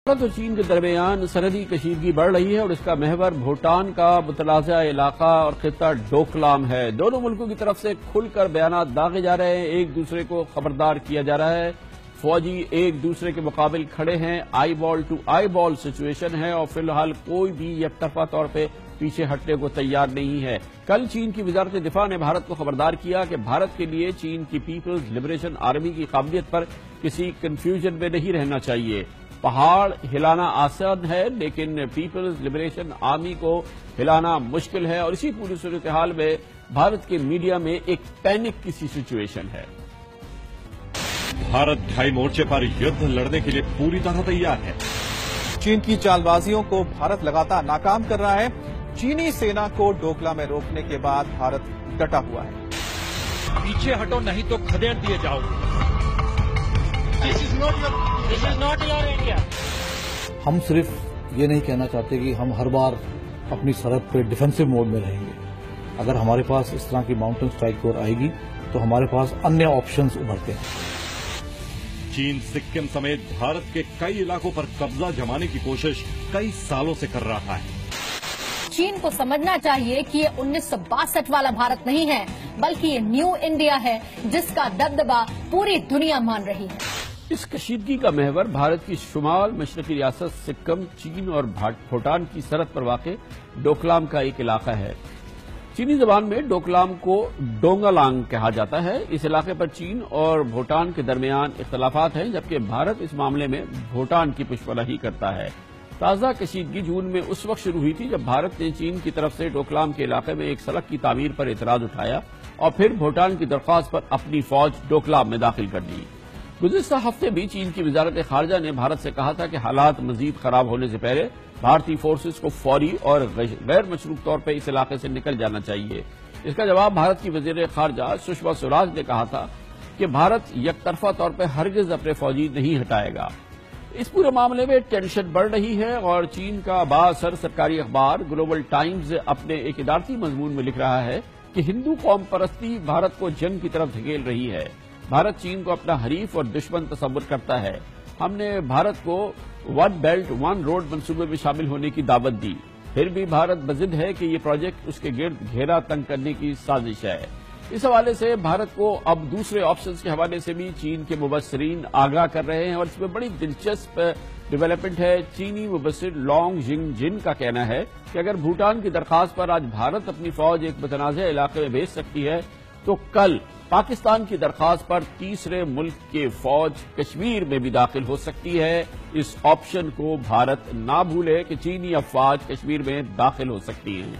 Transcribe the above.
بھارت اور چین کے درمیان سرحدی کشیدگی بڑھ رہی ہے اور اس کا محور بھوٹان کا متنازع علاقہ اور خطہ ڈوکلام ہے۔ دونوں ملکوں کی طرف سے کھل کر بیانات داغے جا رہے ہیں، ایک دوسرے کو خبردار کیا جا رہا ہے۔ فوجی ایک دوسرے کے مقابل کھڑے ہیں، آئی بال ٹو آئی بال سچویشن ہے اور فی الحال کوئی بھی یک طرفہ طور پہ پیچھے ہٹنے کو تیار نہیں ہے۔ کل چین کی وزارت دفاع نے بھارت کو خبردار کیا کہ بھارت کے لیے چین کی پیپلز لبریشن آرمی کی قابلیت پر کسی کنفیوژن میں نہیں رہنا چاہیے۔ پہاڑ ہلانا آسان ہے لیکن پیپلز لبریشن آرمی کو ہلانا مشکل ہے اور اسی پوری صورتحال میں بھارت کے میڈیا میں ایک پینک کی سی سچویشن ہے۔ بھارت ڈھائی مورچے پر یدھ لڑنے کے لیے پوری طرح تیار ہے۔ چین کی چال بازیوں کو بھارت لگاتار ناکام کر رہا ہے۔ چینی سینا کو ڈوکلا میں روکنے کے بعد بھارت ڈٹا ہوا ہے۔ پیچھے ہٹو نہیں تو کھدیڑ دیے جاؤ گے۔ ہم صرف یہ نہیں کہنا چاہتے کہ ہم ہر بار اپنی سرحد پہ ڈیفنسو موڈ میں رہیں گے۔ اگر ہمارے پاس اس طرح کی ماؤنٹن اسٹرائک فورس آئے گی تو ہمارے پاس انیہ آپشنز ابھرتے ہیں۔ چین سکم سمیت بھارت کے کئی علاقوں پر قبضہ جمانے کی کوشش کئی سالوں سے کر رہا ہے۔ چین کو سمجھنا چاہیے کہ یہ 1962 والا بھارت نہیں ہے بلکہ یہ نیو انڈیا ہے جس کا دبدبا پوری دنیا مان رہی ہے۔ اس کشیدگی کا محور بھارت کی شمال مشرقی ریاست سکم، چین اور بھوٹان کی سرحد پر واقع ڈوکلام کا ایک علاقہ ہے۔ چینی زبان میں ڈوکلام کو ڈونگالانگ کہا جاتا ہے۔ اس علاقے پر چین اور بھوٹان کے درمیان اختلافات ہیں جبکہ بھارت اس معاملے میں بھوٹان کی پشپرانی کرتا ہے۔ تازہ کشیدگی جون میں اس وقت شروع ہوئی تھی جب بھارت نے چین کی طرف سے ڈوکلام کے علاقے میں ایک سڑک کی تعمیر پر اعتراض اٹھایا اور پھر بھوٹان کی درخواست پر اپنی فوج ڈوکلام میں داخل کر دی۔ گزشتہ ہفتے بھی چین کی وزارت خارجہ نے بھارت سے کہا تھا کہ حالات مزید خراب ہونے سے پہلے بھارتی فورسز کو فوری اور غیر مشروط طور پر اس علاقے سے نکل جانا چاہیے۔ اس کا جواب بھارت کی وزیر خارجہ سشما سوراج نے کہا تھا کہ بھارت یک طرفہ طور پر ہرگز اپنے فوجی نہیں ہٹائے گا۔ اس پورے معاملے میں ٹینشن بڑھ رہی ہے اور چین کا بااثر سرکاری اخبار گلوبل ٹائمز اپنے ایک ادارتی مضمون میں لکھ رہا ہے کہ ہندو قوم پرستی بھارت کو جنگ کی طرف دھکیل رہی ہے۔ بھارت چین کو اپنا حریف اور دشمن تصور کرتا ہے۔ ہم نے بھارت کو ون بیلٹ ون روڈ منصوبے میں شامل ہونے کی دعوت دی، پھر بھی بھارت بضد ہے کہ یہ پروجیکٹ اس کے گرد گھیرا تنگ کرنے کی سازش ہے۔ اس حوالے سے بھارت کو اب دوسرے آپشنز کے حوالے سے بھی چین کے مبصرین آگاہ کر رہے ہیں اور اس میں بڑی دلچسپ ڈیولپمنٹ ہے۔ چینی مبصر لانگ جنگ جن کا کہنا ہے کہ اگر بھوٹان کی درخواست پر آج بھارت اپنی فوج ایک متنازع علاقے میں بھیج سکتی ہے تو کل پاکستان کی درخواست پر تیسرے ملک کے فوج کشمیر میں بھی داخل ہو سکتی ہے۔ اس آپشن کو بھارت نہ بھولے کہ چینی افواج کشمیر میں داخل ہو سکتی ہیں۔